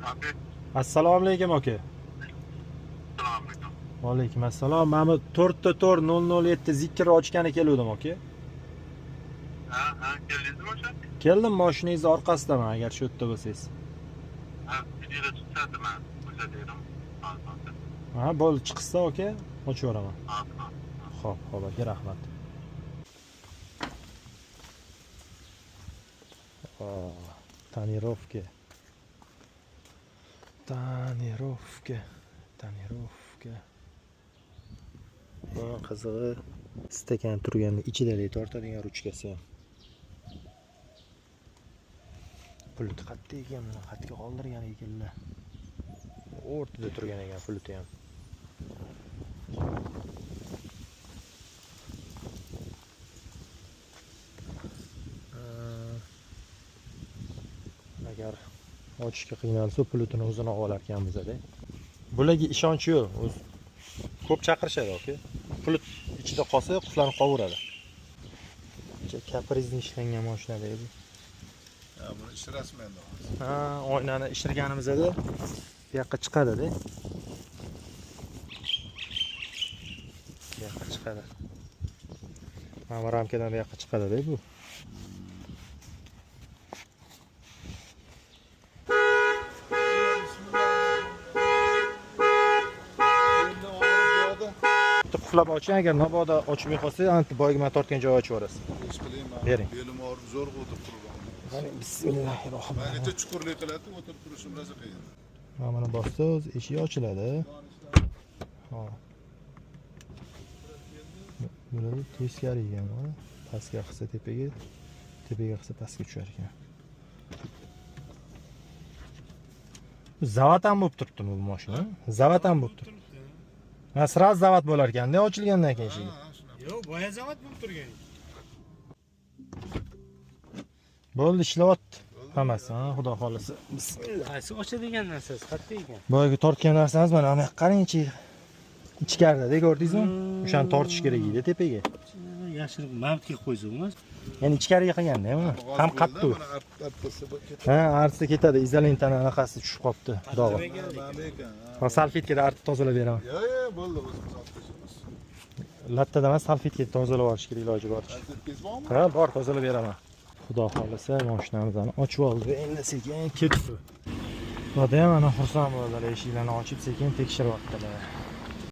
Abi, Assalomu alaykum aka. assalomu alaykum. Va alaykum assalom. Mana bu 4.4.007 zikr ochgani keluvdim aka. Ha, keldingizmi o'sha? Keldim, mashinangizni orqasidaman agar shu yerda bo'lsangiz. Ha, videoda chiqsadi men. O'sha dedim. Hozir. Ha, bo'ldi, chiqsa aka, ochib yuboraman. Ha. Xo'p, aka, rahmat. Tonirovka. Bu qizig'i stakan turganda ichidagi tortadigan ruchkasi ham. Pulti qatda ekan, buni xatga qoldirgan ekanlar. O'rtada turgan ekan pulti ham. Agar ochishga qiynalsa, pultini o'zini olib olar ekanmiz-da. Bularga ishonch yo'q. O'zi ko'p chaqirishadi aka. Pulut ichida qolsa, quflarni qoviradi. Kaprizda ishlangan mashinada edi. Ya buni ish rasmi endi. Ha, oynani ishirganimizda bu yoqqa chiqadi-da. Bu yoqqa chiqadi. Mana ramkadan bu yoqqa chiqadi-da bu. Quflab oching, agar mabodo ochmay qolsa, aniq boyagi men tortgan joyga ochib yuborasiz. Ish qilayman. Bering. Belim og'rib zo'r o'tirib turgan. Mana bismillahirrohmanirrohim. Mengacha chuqurlik qiladi, o'tirib turishim rosa qiyin. Mana bossangiz eshik ochiladi. Ha. Bular teskari ekan, mana. Pastga qilsa tepaga, tepaga qilsa pastga tushar ekan. Zavat ham bo'lib turibdi bu mashina. Zavat ham bo'lib turibdi. Ha, sraz zavat bo'lar ekan-da ochilgandan keyin eshigi. Yo'q, boya zavat bo'lib turgan. Bo'ldi, ishlayapti. Hammasi, ha, xudo xolisa. Bismillah. Qaysi ochadigan narsasi qayerda ekan? Boyagi tortgan narsamiz mana ana qarang-chi. Ichkarida, ko'rdingizmi? O'shani tortish kerak edi tepaga. Yashirib mavtga qo'ysa emas. Ya'ni ichkariga qilganda, mana. Ham qattiq. Ha, artsa ketadi, izolentani anaqasi tushib qopti, dog'i. Ha, salfetkada artib tozalab beraman. Yo'q, bo'ldi, o'zimiz otishimiz. Lattada emas, salfetkada tozalab olish kerak iloji boricha. Tez bormi? Ha, bor, tozalab beraman. Xudo xolisa, mashinamizni ochib oldi. Endi sekin ketdi. Xudo ham ana xursand bo'ldilar, eshiklarni ochib sekin tekshiryaptilar.